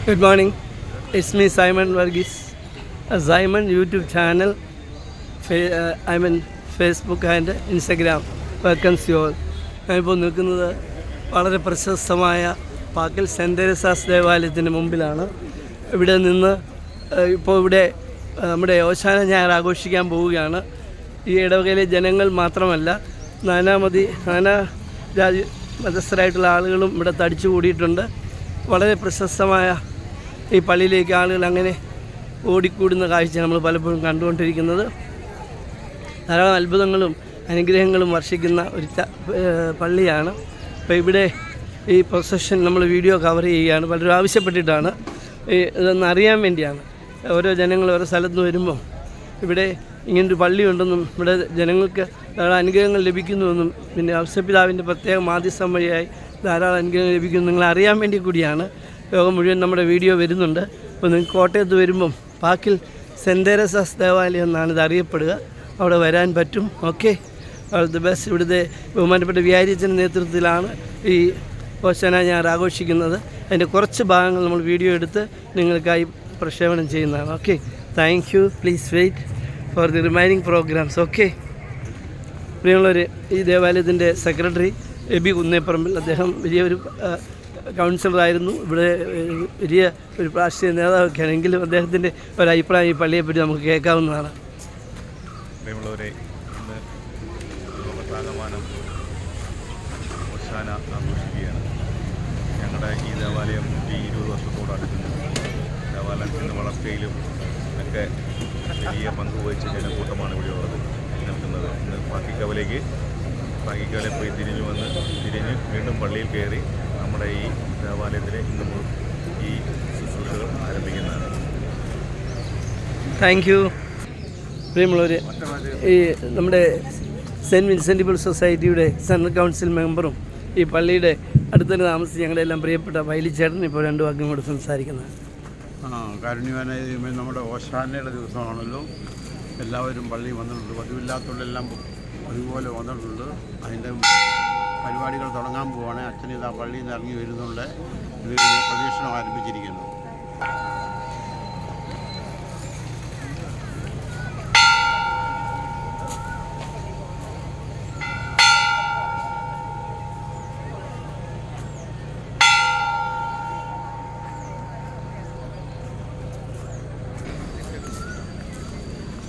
Good morning. It's me, Simon Varghese. Simon YouTube channel. I'm in Facebook and Instagram. Welcomes you all. ഞാനിപ്പോൾ നിൽക്കുന്നത് വളരെ പ്രശസ്തമായ പാക്കൽ cent Teresa's ദേവാലയത്തിന് മുമ്പിലാണ്. ഇവിടെ നിന്ന് ഇവിടെ നമ്മുടെ ഓശാന ഞായർ ആഘോഷിക്കാൻ പോവുകയാണ്. ഈ ഇടവകയിലെ ജനങ്ങൾ മാത്രമല്ല, നാനാ ജാതി മതസ്ഥരായിട്ടുള്ള ആളുകളും ഇവിടെ തടിച്ചു കൂടിയിട്ടുണ്ട്. വളരെ പ്രശസ്തമായ ഈ പള്ളിയിലേക്ക് ആളുകൾ അങ്ങനെ ഓടിക്കൂടുന്ന കാഴ്ച നമ്മൾ പലപ്പോഴും കണ്ടുകൊണ്ടിരിക്കുന്നത്. ധാരാളം അത്ഭുതങ്ങളും അനുഗ്രഹങ്ങളും വർഷിക്കുന്ന ഒരു പള്ളിയാണ്. അപ്പോൾ ഇവിടെ ഈ പ്രൊസഷൻ നമ്മൾ വീഡിയോ കവർ ചെയ്യുകയാണ്. പലരും ആവശ്യപ്പെട്ടിട്ടാണ്, ഇതൊന്ന് അറിയാൻ വേണ്ടിയാണ്. ഓരോ ജനങ്ങൾ ഓരോ സ്ഥലത്ത് നിന്ന് വരുമ്പം ഇവിടെ ഇങ്ങനൊരു പള്ളിയുണ്ടെന്നും ഇവിടെ ജനങ്ങൾക്ക് ധാരാളം അനുഗ്രഹങ്ങൾ ലഭിക്കുന്നുവെന്നും പിന്നെ ഔസപിതാവിൻ്റെ പ്രത്യേക മാധ്യസ്ഥം വഴിയായി ധാരാളം അനുഗ്രഹം ലഭിക്കുന്നു നിങ്ങൾ അറിയാൻ വേണ്ടി കൂടിയാണ് ലോകം മുഴുവൻ നമ്മുടെ വീഡിയോ വരുന്നുണ്ട്. അപ്പോൾ നിങ്ങൾക്ക് കോട്ടയത്ത് വരുമ്പം പാക്കിൽ സെൻറ്റ് തെരേസാസ് ദേവാലയം എന്നാണ് ഇത് അറിയപ്പെടുക. അവിടെ വരാൻ പറ്റും. Okay, all the best. ഇവിടുത്തെ ബഹുമാനപ്പെട്ട വികാരിയച്ഛൻ്റെ നേതൃത്വത്തിലാണ് ഈ ഓശാന ഞായർ ആഘോഷിക്കുന്നത്. അതിൻ്റെ കുറച്ച് ഭാഗങ്ങൾ നമ്മൾ വീഡിയോ എടുത്ത് നിങ്ങൾക്കായി പ്രക്ഷേപണം ചെയ്യുന്നതാണ്. Okay, thank you. Please wait for the remaining programmes. Okay, പ്രിയമുള്ളവർ, ഈ ദേവാലയത്തിൻ്റെ സെക്രട്ടറി എബി കുന്നേപ്പറമ്പിൽ, അദ്ദേഹം വലിയൊരു കൗൺസിലറായിരുന്നു. ഇവിടെ വലിയ ഒരു രാഷ്ട്രീയ നേതാവൊക്കെ ആണെങ്കിലും അദ്ദേഹത്തിൻ്റെ ഒരഭിപ്രായം ഈ പള്ളിയെപ്പറ്റി നമുക്ക് കേൾക്കാവുന്നതാണ്. പ്രിയമുള്ളവരെ, ഇന്ന് ലോകത്താകമാനം ഓശാന ആഘോഷിക്കുകയാണ്. ഞങ്ങളുടെ ഈ ദേവാലയം 120 വർഷത്തോട് അടുക്കുന്നു. ദേവാലയത്തിൻ്റെ വളർച്ചയിലും ഒക്കെ വലിയ പങ്കുവഹിച്ച ജനക്കൂട്ടമാണ് ഇവിടെ ഉള്ളത് നിൽക്കുന്നത്. ഇന്ന് പാക്കിക്കവലേക്ക് പോയി തിരിഞ്ഞ് വീണ്ടും പള്ളിയിൽ കയറി നമ്മുടെ ഈ ദേവാലയത്തിലെ ഇന്ന് ഈ ശുശ്രൂഷകൾ ആരംഭിക്കുന്നതാണ്. Thank you. പ്രിയമുള്ളവർ, ഈ നമ്മുടെ സെൻറ്റ് വിൻസെൻ്റ് പോൾ സൊസൈറ്റിയുടെ സെൻട്രൽ കൗൺസിൽ മെമ്പറും ഈ പള്ളിയുടെ അടുത്തന്നെ താമസിച്ച് ഞങ്ങളുടെ എല്ലാം പ്രിയപ്പെട്ട വൈലിച്ചേട്ടൻ ഇപ്പോൾ 2 വാക്കും കൂടെ സംസാരിക്കുന്നത്. കാരുണ്യവാനായ നമ്മുടെ ഓശാനയുടെ ദിവസമാണല്ലോ. എല്ലാവരും പള്ളി വന്നിട്ടുണ്ട്. പതിവില്ലാത്തവരെല്ലാം അതുപോലെ വന്നിട്ടുണ്ട്. അതിൻ്റെ പരിപാടികൾ തുടങ്ങാൻ പോവുകയാണ്. അച്ഛൻ ഇതാ പള്ളിയിൽ നിന്ന് ഇറങ്ങി വരുന്നുണ്ട്. ഇത് പ്രദക്ഷിണം ആരംഭിച്ചിരിക്കുന്നു.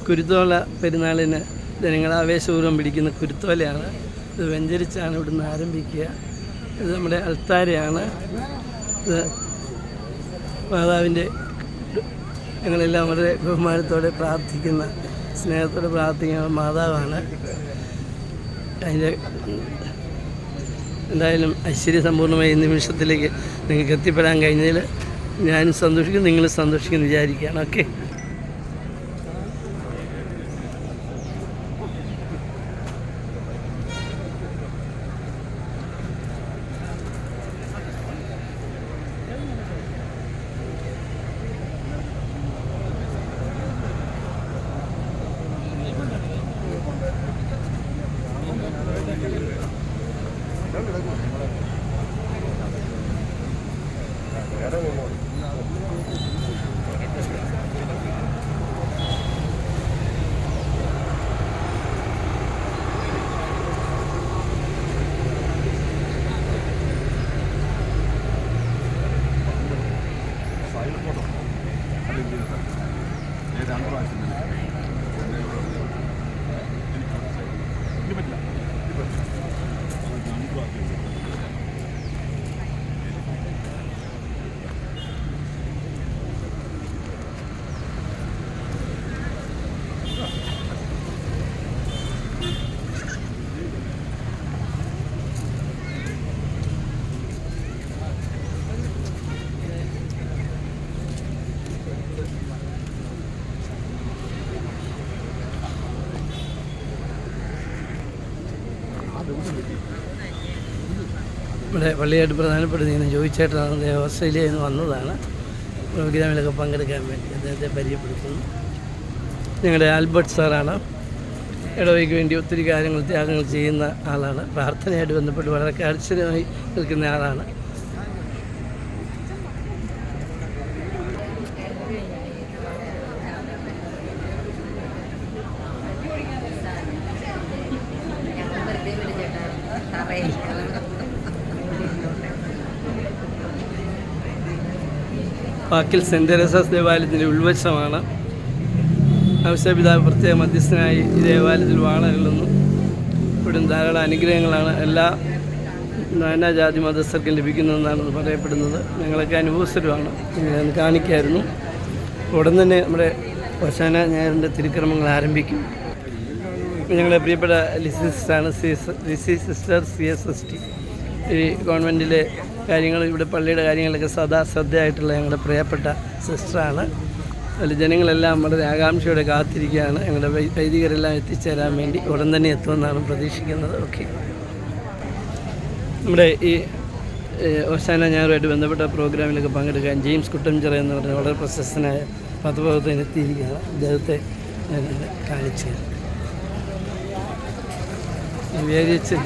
കുരുത്തോല പെരുന്നാളിന് ജനങ്ങൾ ആവേശപൂർവ്വം പിടിക്കുന്ന കുരുത്തോലയാണ്. ഇത് വെഞ്ചരിച്ചാണ് ഇവിടുന്ന് ആരംഭിക്കുക. ഇത് നമ്മുടെ അൾത്താരയാണ്. ഇത് മാതാവിൻ്റെ ഞങ്ങളെല്ലാം വളരെ ബഹുമാനത്തോടെ പ്രാർത്ഥിക്കുന്ന, സ്നേഹത്തോടെ പ്രാർത്ഥിക്കുന്ന മാതാവാണ്. അതിൻ്റെ എന്തായാലും ഐശ്വര്യസമ്പൂർണ്ണമായ ഈ നിമിഷത്തിലേക്ക് നിങ്ങൾക്ക് എത്തിപ്പെടാൻ കഴിഞ്ഞതിൽ ഞാനും സന്തോഷിക്കും, നിങ്ങളും സന്തോഷിക്കുമെന്ന് വിചാരിക്കുകയാണ്. ഓക്കെ, ഇവിടെ പള്ളിയായിട്ട് പ്രധാനപ്പെട്ട ഇങ്ങനെ ജോയിച്ചേട്ടനാണ്. ഓസ്ട്രേലിയയിൽ നിന്ന് വന്നതാണ്. പ്രോഗ്രാമിലൊക്കെ പങ്കെടുക്കാൻ വേണ്ടി അദ്ദേഹത്തെ പരിചയപ്പെടുത്തുന്നു. ഞങ്ങളുടെ ആൽബർട്ട് സാറാണ്. ഇടവയ്ക്ക് വേണ്ടി ഒത്തിരി കാര്യങ്ങൾ ത്യാഗങ്ങൾ ചെയ്യുന്ന ആളാണ്. പ്രാർത്ഥനയായിട്ട് ബന്ധപ്പെട്ട് വളരെ കർശനമായി നിൽക്കുന്ന ആളാണ്. വാക്കിൽ സെൻറ്റ് തെരേസാസ് ദേവാലയത്തിൻ്റെ ഉത്സവമാണ്. ഔസേപിതാവ് പ്രത്യേക മധ്യസ്ഥനായി ഈ ദേവാലയത്തിൽ വാണരുളുന്നു. ഇവിടുന്ന് ധാരാളം അനുഗ്രഹങ്ങളാണ് എല്ലാ നാനാജാതി മതസ്ഥർക്കും ലഭിക്കുന്നതെന്നാണ് പറയപ്പെടുന്നത്. ഞങ്ങളൊക്കെ അനുഭവസ്ഥരുമാണ്. ഞാൻ കാണിക്കായിരുന്നു. ഉടൻ തന്നെ നമ്മുടെ ഓശാന ഞായറിൻ്റെ തിരുക്കർമ്മങ്ങൾ ആരംഭിക്കും. ഞങ്ങളെ പ്രിയപ്പെട്ട ലിസി സിസ്റ്ററാണ് ലിസി സിസ്റ്റർ CSST. ഈ ഗവൺമെൻറ്റിലെ കാര്യങ്ങൾ, ഇവിടെ പള്ളിയുടെ കാര്യങ്ങളൊക്കെ സദാ ശ്രദ്ധയായിട്ടുള്ള ഞങ്ങളുടെ പ്രിയപ്പെട്ട സിസ്റ്ററാണ്. അതിൽ ജനങ്ങളെല്ലാം വളരെ ആകാംക്ഷയോടെ കാത്തിരിക്കുകയാണ്. ഞങ്ങളുടെ വൈദികരെല്ലാം എത്തിച്ചേരാൻ വേണ്ടി ഉടൻ തന്നെ എത്തുമെന്നാണ് പ്രതീക്ഷിക്കുന്നത്. ഓക്കെ, നമ്മുടെ ഈ ഓശാന ഞായറുമായിട്ട് ബന്ധപ്പെട്ട പ്രോഗ്രാമിലൊക്കെ പങ്കെടുക്കാൻ ജെയിംസ് കുട്ടംചിറ എന്ന് പറഞ്ഞ വളരെ പ്രശസ്തനായ പത്രപ്രവർത്തകൻ എത്തിയിരിക്കുകയാണ്. അദ്ദേഹത്തെ ഞാൻ കാണിച്ചു വിചാരിച്ച്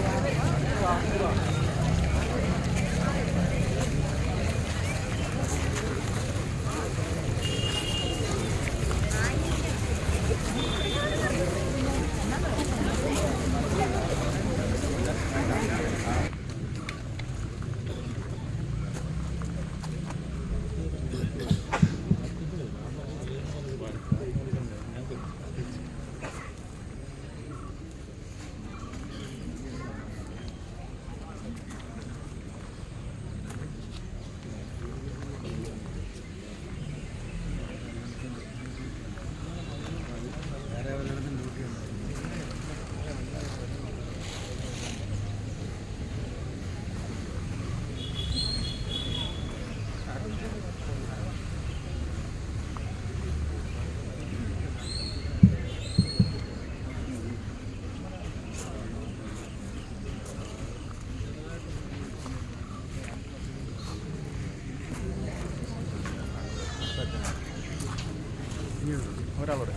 ഒരാളോടെ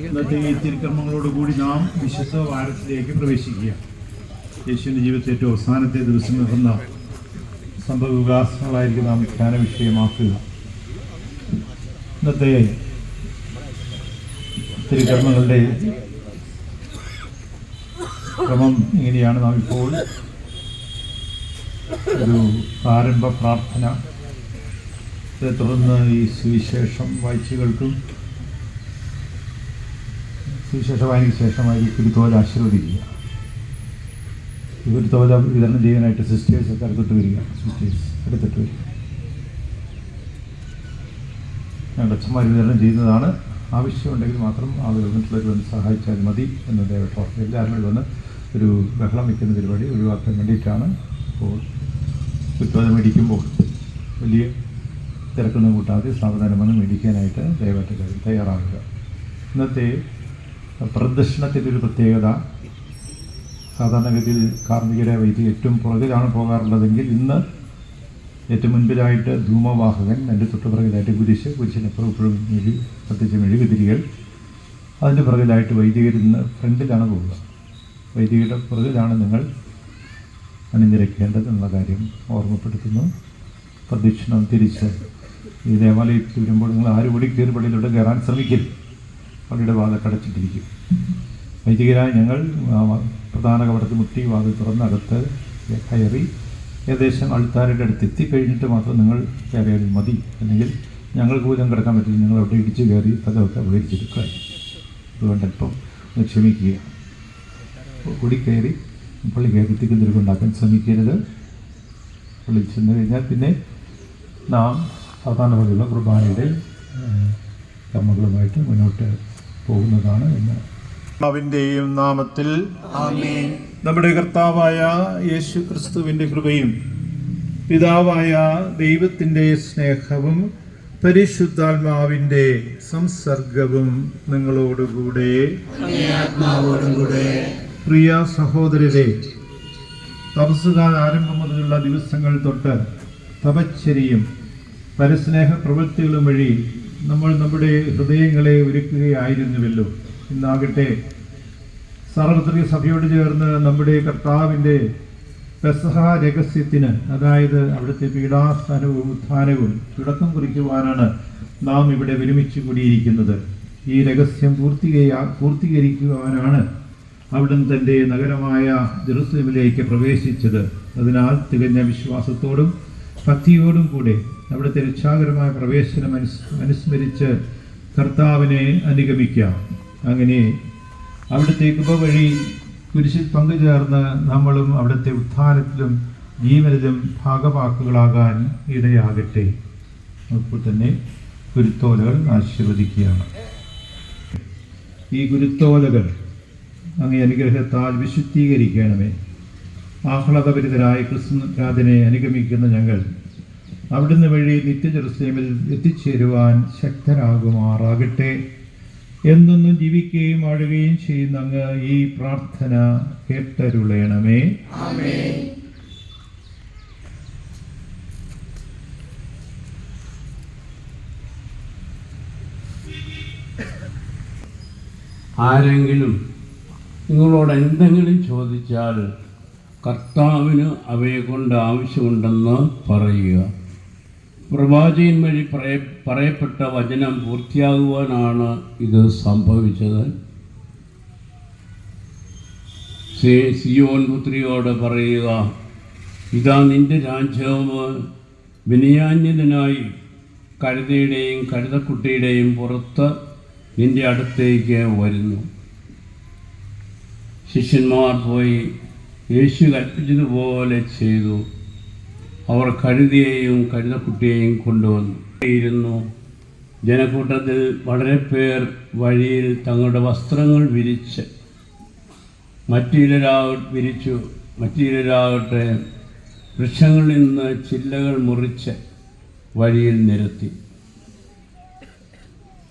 ഇന്നത്തെ ഈ തിരുക്കർമ്മങ്ങളോടുകൂടി നാം വിശുദ്ധ വാരത്തിലേക്ക് പ്രവേശിക്കുക. യേശുവിൻ്റെ ജീവിതത്തെ ഏറ്റവും അവസാനത്തെ ദിവസം നടന്ന സംഭവ വികാസങ്ങളായിരിക്കും നാം ധ്യാന വിഷയമാക്കുക. ഇന്നത്തെ തിരുക്കർമ്മങ്ങളുടെ ക്രമം ഇങ്ങനെയാണ്. നാം ഇപ്പോൾ ഒരു ആരംഭ പ്രാർത്ഥന, തുടർന്ന് ഈ സുവിശേഷം വായിച്ചു കേൾക്കും. സുവിശേഷ വായനയ്ക്ക് ശേഷമായി കുരുത്തോല ആശീർവദിക്കുക. കുരുത്തോല വിതരണം ചെയ്യാനായിട്ട് സിസ്റ്റേഴ്സ് ഒക്കെ അടുത്തിട്ട് വരിക. അടുത്തിട്ട് വരിക. ഞങ്ങളുടെ അച്ഛന്മാർ വിതരണം ചെയ്യുന്നതാണ്. ആവശ്യമുണ്ടെങ്കിൽ മാത്രം ആളുകൾ വന്നിട്ടുള്ളവർ വന്ന് സഹായിച്ചാൽ മതി എന്ന് ദയവായിട്ട് ഓർക്കുക. എല്ലാവരും കൂടി വന്ന് ഒരു ബഹളം വയ്ക്കുന്ന പരിപാടി ഒഴിവാക്കാൻ വേണ്ടിയിട്ടാണ്. അപ്പോൾ കുരുത്തോല മേടിക്കുമ്പോൾ വലിയ തിരക്കൊന്നും കൂട്ടാതെ സാവധാനം വന്ന് മേടിക്കാനായിട്ട് ദയവായിട്ട് തയ്യാറാകുക. ഇന്നത്തെ പ്രദക്ഷിണത്തിൻ്റെ ഒരു പ്രത്യേകത, സാധാരണഗതിയിൽ കാർമ്മികരെ വൈദ്യ ഏറ്റവും പുറകിലാണ് പോകാറുള്ളതെങ്കിൽ ഇന്ന് ഏറ്റവും മുൻപിലായിട്ട് ധൂമവാഹകൻ, എൻ്റെ തൊട്ടുപുറകിലായിട്ട് കുരിശിനപ്പുറം ഇപ്പോഴും പ്രത്യേകിച്ച് മെഴുകുതിരികൾ, അതിൻ്റെ പുറകിലായിട്ട് വൈദികർ ഇന്ന് ഫ്രണ്ടിലാണ് പോവുക. വൈദികരുടെ പുറകിലാണ് നിങ്ങൾ അണിനിരക്കേണ്ടതെന്നുള്ള കാര്യം ഓർമ്മപ്പെടുത്തുന്നു. പ്രദക്ഷിണം തിരിച്ച് ഈ ദേവാലയത്തിൽ വരുമ്പോൾ നിങ്ങൾ ആരും കൂടി കയറി പള്ളിയിലോട്ട് കയറാൻ ശ്രമിക്കും. പള്ളിയുടെ വാതിൽ അടച്ചിട്ടിരിക്കും. വൈദികരായ ഞങ്ങൾ പ്രധാന കവടത്തിൽ മുട്ടി വാതിൽ തുറന്നകത്ത് കയറി ഏകദേശം ആൾക്കാരുടെ അടുത്ത് എത്തിക്കഴിഞ്ഞിട്ട് മാത്രം നിങ്ങൾ കയറിയാലും മതി. അല്ലെങ്കിൽ ഞങ്ങൾക്ക് പോലും കിടക്കാൻ പറ്റില്ല. നിങ്ങൾ അവിടെ ഇടിച്ച് കയറി സ്ഥലമൊക്കെ ഉപകരിച്ചെടുക്കുക. അതുകൊണ്ട് അല്പം ഒന്ന് ക്ഷമിക്കുക. ഓടിക്കയറി പള്ളി കയറത്തേക്ക് തിരികൊണ്ടാക്കാൻ ശ്രമിക്കരുത്. പള്ളി ചെന്ന് കഴിഞ്ഞാൽ പിന്നെ നാം സാധാരണ പോലെയുള്ള കുർബാനയുടെ കർമ്മങ്ങളുമായിട്ട് മുന്നോട്ട് പോകുന്നതാണ് എന്ന് അവൻ്റെയും നാമത്തിൽ നമ്മുടെ കർത്താവായ യേശു ക്രിസ്തുവിൻ്റെ കൃപയും പിതാവായ ദൈവത്തിൻ്റെ സ്നേഹവും പരിശുദ്ധാത്മാവിൻ്റെ സംസർഗവും നിങ്ങളോടുകൂടെ. പ്രിയ സഹോദരരെ, തപസ്സുകാല ആരംഭം മുതലുള്ള ദിവസങ്ങൾ തൊട്ട് തപശ്ചര്യയും പരസ്നേഹ പ്രവൃത്തികളും വഴി നമ്മൾ നമ്മുടെ ഹൃദയങ്ങളെ ഒരുക്കുകയായിരുന്നുവല്ലോ. ഇന്നാകട്ടെ സാർവത്രിക സഭയോട് ചേർന്ന് നമ്മുടെ കർത്താവിൻ്റെ പെസഹ രഹസ്യത്തിന്, അതായത് അവിടുത്തെ പീഡാസ്ഥാനവും ഉത്ഥാനവും തുടക്കം കുറിക്കുവാനാണ് നാം ഇവിടെ ഒരുമിച്ച് കൂടിയിരിക്കുന്നത്. ഈ രഹസ്യം പൂർത്തീകരിക്കുവാനാണ് അവിടുന്ന് തൻ്റെ നഗരമായ ജെറുസലേമിലേക്ക് പ്രവേശിച്ചത്. അതിനാൽ തികഞ്ഞ വിശ്വാസത്തോടും ഭക്തിയോടും കൂടെ അവിടുത്തെ രക്ഷാകരമായ പ്രവേശനം അനുസ്മരിച്ച് കർത്താവിനെ അനുഗമിക്കാം. അങ്ങനെ അവിടുത്തെ കൃപ വഴി കുരിശിൽ പങ്കുചേർന്ന് നമ്മളും അവിടുത്തെ ഉത്ഥാനത്തിലും ജീവനിലും ഭാഗവാക്കുകളാകാൻ ഇടയാകട്ടെ. അപ്പോൾ തന്നെ കുരുത്തോലകൾ ആശീർവദിക്കുകയാണ്. ഈ കുരുത്തോലകൾ അങ്ങേ അനുഗ്രഹത്താൽ വിശുദ്ധീകരിക്കണമേ. ആഹ്ലാദഭരിതരായ ക്രിസ്തുനാഥനെ അനുഗമിക്കുന്ന ഞങ്ങൾ അവിടുന്ന് വഴി നിത്യജെറുസലേമിൽ എത്തിച്ചേരുവാൻ ശക്തരാകുമാറാകട്ടെ. എന്നെന്നും ജീവിക്കുകയും വാഴുകയും ചെയ്യുന്ന അങ്ങ് ഈ പ്രാർത്ഥന കേട്ടരുളയണമേ. ആരെങ്കിലും നിങ്ങളോട് എന്തെങ്കിലും ചോദിച്ചാൽ കർത്താവിന് അവയെ കൊണ്ട് ആവശ്യമുണ്ടെന്ന് പറയുക. പ്രവാചകൻ വഴി പറയപ്പെട്ട വചനം പൂർത്തിയാകുവാനാണ് ഇത് സംഭവിച്ചത്. സിയോൻ പുത്രിയോട് പറയുക, ഇതാ നിന്റെ രാജ്യവും വിനയാന്യതനായി കഴുതയുടെയും കഴുതക്കുട്ടിയുടെയും പുറത്ത് നിന്റെ അടുത്തേക്ക് വരുന്നു. ശിഷ്യന്മാർ പോയി യേശു കൽപ്പിച്ചതുപോലെ ചെയ്തു. അവർ കഴുതയെയും കഴുതക്കുട്ടിയെയും കൊണ്ടുവന്നു. ജനക്കൂട്ടത്തിൽ വളരെ പേർ വഴിയിൽ തങ്ങളുടെ വസ്ത്രങ്ങൾ വിരിച്ച് മറ്റു വൃക്ഷങ്ങളിൽ നിന്ന് ചില്ലകൾ മുറിച്ച് വഴിയിൽ നിരത്തി.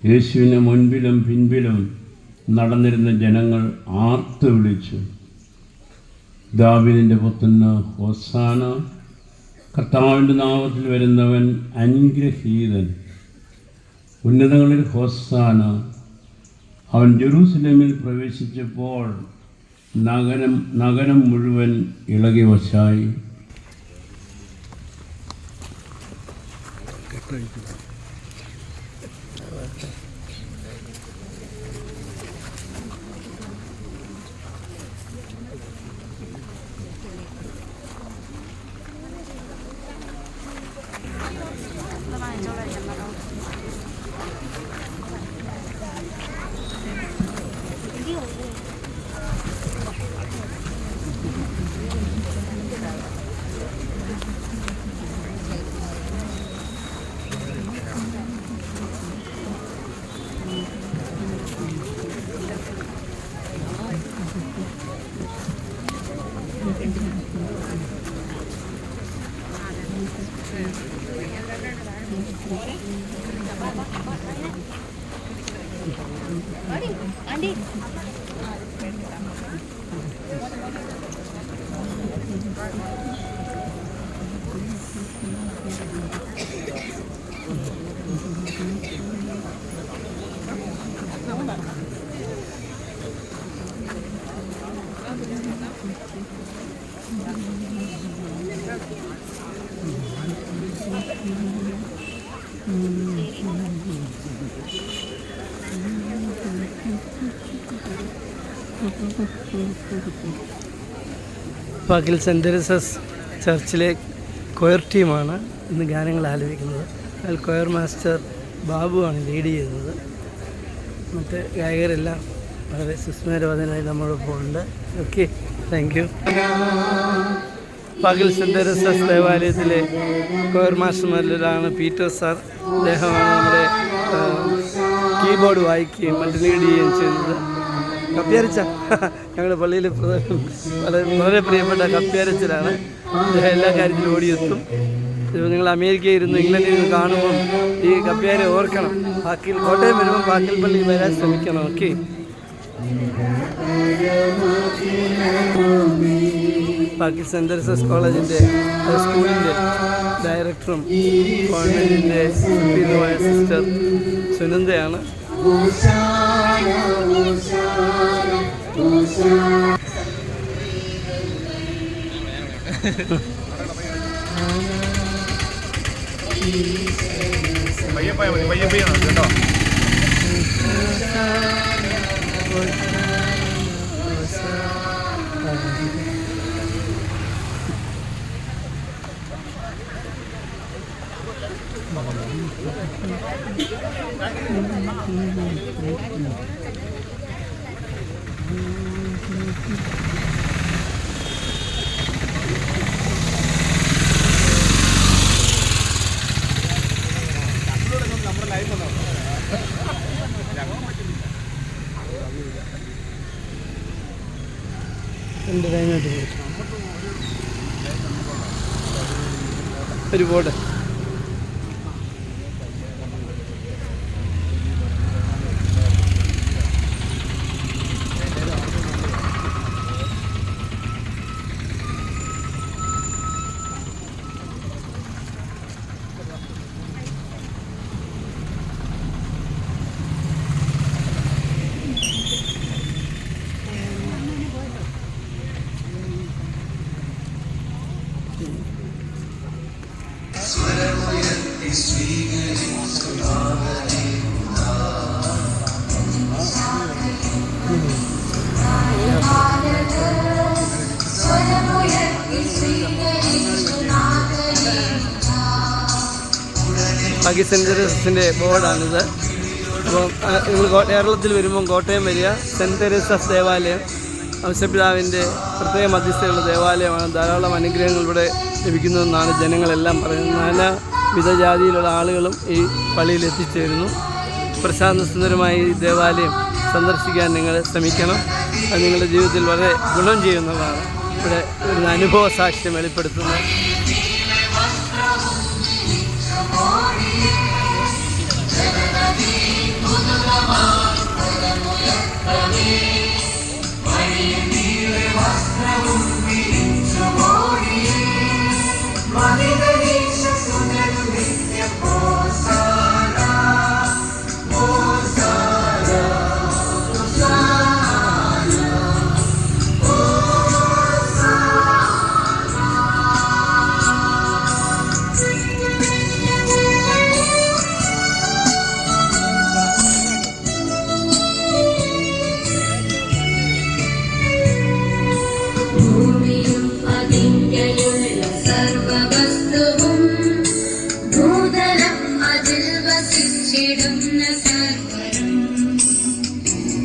യേശുവിന് മുൻപിലും പിൻപിലും നടന്നിരുന്ന ജനങ്ങൾ ആർത്തു വിളിച്ചു, ദാവീദിൻ്റെ പുത്രന് ഹോസാന, കർത്താവിൻ്റെ നാമത്തിൽ വരുന്നവൻ അനുഗ്രഹീതൻ, ഉന്നതങ്ങളിൽ ഹോസാന. അവൻ ജെറൂസലേമിൽ പ്രവേശിച്ചപ്പോൾ നഗരം മുഴുവൻ ഇളകി വശായി. പാക്കിൽ സെൻറ് തെരേസസ് ചർച്ചിലെ കൊയർ ടീമാണ് ഇന്ന് ഗാനങ്ങൾ ആലപിക്കുന്നത്. അതിൽ കൊയർ മാസ്റ്റർ ബാബുവാണ് ലീഡ് ചെയ്യുന്നത്. മറ്റ് ഗായകരെല്ലാം വളരെ സുസ്മരവതനായി നമ്മളൊപ്പം ഉണ്ട്. Okay, thank you. പാക്കിൽ സെൻറ് തെരേസസ് ദേവാലയത്തിലെ കൊയർ മാസ്റ്റർമാരിലൊരാളാണ് പീറ്റർ സാർ. അദ്ദേഹമാണ് നമ്മുടെ കീബോർഡ് വായിക്കുകയും മറ്റ് ലീഡ് ചെയ്യുകയും ചെയ്യുന്നത്. കപ്പ്യാരച്ച ഞങ്ങളുടെ പള്ളിയിൽ വളരെ പ്രിയപ്പെട്ട കപ്പ്യാരച്ചനാണ്. അദ്ദേഹം എല്ലാ കാര്യത്തിലും ഓടിയെത്തും. നിങ്ങൾ അമേരിക്കയിൽ ഇരുന്ന് ഇംഗ്ലണ്ടിൽ ഇരുന്ന് കാണുമ്പം ഈ കപ്പ്യാരെ ഓർക്കണം. കോട്ടയം വരുമ്പം പാക്കിൽ പള്ളി വരാൻ ശ്രമിക്കണം. ഓക്കെ, പാക്കിൽ സെൻറ് തെരേസസ് കോളേജിൻ്റെ സ്കൂളിൻ്റെ ഡയറക്ടറും ഗവൺമെൻറ്റിൻ്റെ പിതാവായ സിസ്റ്റർ സുനന്ദയാണ്. പയ്യപ്പായ മതി, പയ്യപ്പയ്യാണ് കേട്ടോ. രണ്ട് കഴിഞ്ഞിട്ട് ഒരു ബോർഡ് ബാക്കി സെൻറ്റ് തെരേസസിൻ്റെ ബോർഡാണിത്. അപ്പോൾ നിങ്ങൾ കേരളത്തിൽ വരുമ്പം കോട്ടയം വരിക. സെൻറ്റ് തെരേസസ് ദേവാലയം ഔസേപ്പിതാവിൻ്റെ പ്രത്യേക മധ്യസ്ഥയുള്ള ദേവാലയമാണ്. ധാരാളം അനുഗ്രഹങ്ങൾ ഇവിടെ ലഭിക്കുന്നതെന്നാണ് ജനങ്ങളെല്ലാം പറയുന്നത്. നാനാവിധ ജാതിയിലുള്ള ആളുകളും ഈ പള്ളിയിൽ എത്തിച്ചേരുന്നു. പ്രശാന്ത സുന്ദരമായ ഈ ദേവാലയം സന്ദർശിക്കാൻ നിങ്ങൾ ശ്രമിക്കണം. അത് നിങ്ങളുടെ ജീവിതത്തിൽ വളരെ ഗുണം ചെയ്യുന്നതാണ്. ഇവിടെ ഒരു അനുഭവ സാക്ഷ്യം വെളിപ്പെടുത്തുന്നത്.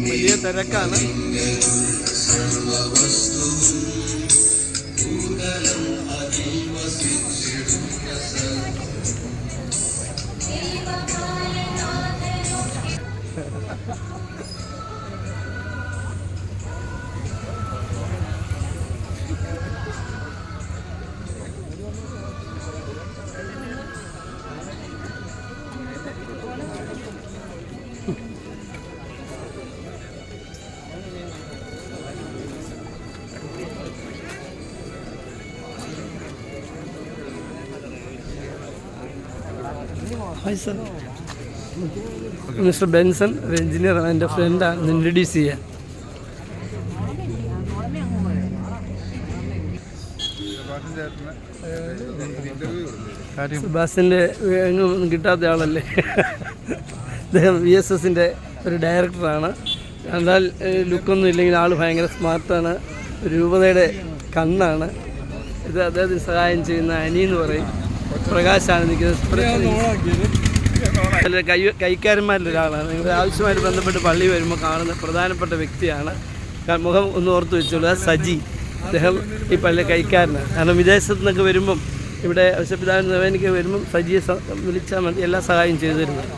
വലിയ തിരക്കാണ്. ഹായ് സർ, മിസ്റ്റർ ബെൻസൺ ഒരു എഞ്ചിനീയറാണ്, എൻ്റെ ഫ്രണ്ടാണ്. ഇൻട്രൊഡ്യൂസ് ചെയ്യാൻ. സെബാസ്റ്റ്യൻ്റെ എങ്ങും കിട്ടാത്ത ആളല്ലേ. അദ്ദേഹം VSSൻ്റെ ഒരു ഡയറക്ടറാണ്. എന്നാൽ ലുക്കൊന്നും ഇല്ലെങ്കിൽ ആൾ ഭയങ്കര സ്മാർട്ടാണ്. രൂപതയുടെ കണ്ണാണ്. ഇത് അദ്ദേഹത്തിന് സഹായം ചെയ്യുന്ന അനി എന്ന് പറയും. പ്രകാശാണ് നിൽക്കുന്നത്. കൈക്കാരന്മാരിലൊരാളാണ്. നിങ്ങളുടെ ആവശ്യമായിട്ട് ബന്ധപ്പെട്ട് പള്ളി വരുമ്പോൾ കാണുന്ന പ്രധാനപ്പെട്ട വ്യക്തിയാണ്. മുഖം ഒന്ന് ഓർത്ത് വെച്ചോളുക. സജി, അദ്ദേഹം ഈ പള്ളി കൈക്കാരനാണ്. കാരണം വിദേശത്തു നിന്നൊക്കെ വരുമ്പം ഇവിടെ ഔസേപ്പിതാവിൻ്റെ നവേനയ്ക്ക് വരുമ്പം സജിയെ വിളിച്ചാൽ മതി, എല്ലാ സഹായം ചെയ്തു തരുന്നത്.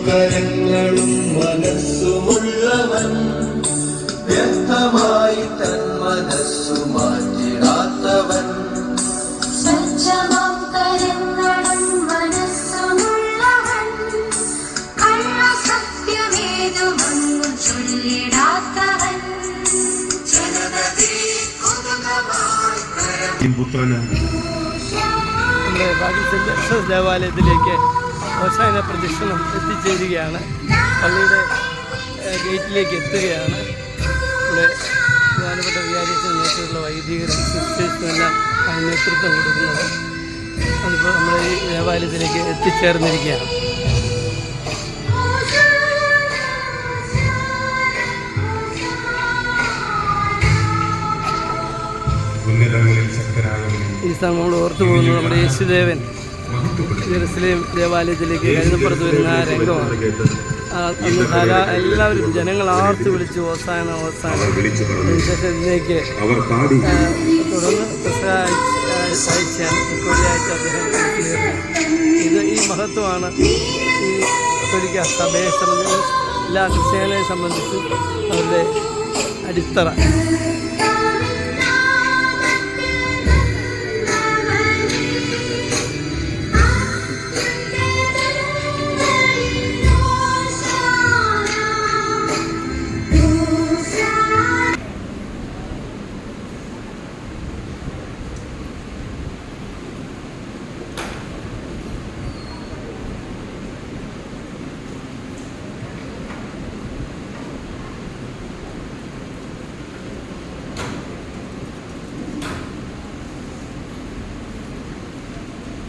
കരങ്ങളും മനസ്സുമുള്ളവൻ വ്യക്തമായി തൻ മനസ്സു മാറ്റിടാത്തവൻ കരങ്ങളും മനസ്സുമുള്ളവൻ കള്ളസത്യമേതുമൊന്നും ചൊല്ലിടാത്തവൻ നമ്മുടെ ബാക്കി സെൻറ്റ് ജോസഫ് ദേവാലയത്തിലേക്ക് അവസാന പ്രദക്ഷിണം എത്തിച്ചേരുകയാണ്. പള്ളിയുടെ ഗേറ്റിലേക്ക് എത്തുകയാണ്. ഇവിടെ പ്രധാനപ്പെട്ട വികാരിയച്ഛൻ നേതൃത്വമുള്ള വൈദികരും സിസ്റ്റേഴ്സും എല്ലാം അതിന് നേതൃത്വം കൊടുക്കുന്നത്. അതിപ്പോൾ നമ്മുടെ ഈ ദേവാലയത്തിലേക്ക് എത്തിച്ചേർന്നിരിക്കുകയാണ്. ഈ സ്ഥലം നമ്മൾ ഓർത്തു പോകുന്നത് നമ്മുടെ യേശുദേവൻ ജെറുസലേം ദേവാലയത്തിലേക്ക് കരുതപ്പുറത്ത് വരുന്ന ആ രംഗമാണ്. അന്ന് എല്ലാവരും ജനങ്ങൾ ആർത്ത് വിളിച്ചു ഓസാന ഓസാന. അതിനുശേഷം ഇതിലേക്ക് തുടർന്ന് വെള്ളിയാഴ്ച അദ്ദേഹം ഇത് ഈ മഹത്വമാണ് ഈ കത്തോലിക്ക സഭയെ സംബന്ധിച്ച് എല്ലാ ക്രിസ്ത്യാനികളെ സംബന്ധിച്ച് അവരുടെ അടിത്തറ.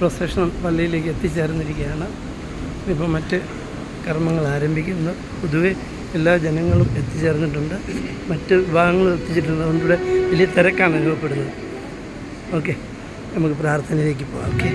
പ്രൊസഷൻ പള്ളിയിലേക്ക് എത്തിച്ചേർന്നിരിക്കുകയാണ്. ഇപ്പോൾ മറ്റ് കർമ്മങ്ങൾ ആരംഭിക്കുന്നു. പൊതുവെ എല്ലാ ജനങ്ങളും എത്തിച്ചേർന്നിട്ടുണ്ട്, മറ്റ് വിഭാഗങ്ങളും എത്തിച്ചിട്ടുണ്ട്. അതുകൊണ്ട് ഇവിടെ വലിയ തിരക്കാണ് അനുഭവപ്പെടുന്നത്. ഓക്കെ, നമുക്ക് പ്രാർത്ഥനയിലേക്ക് പോകാം. ഓക്കെ.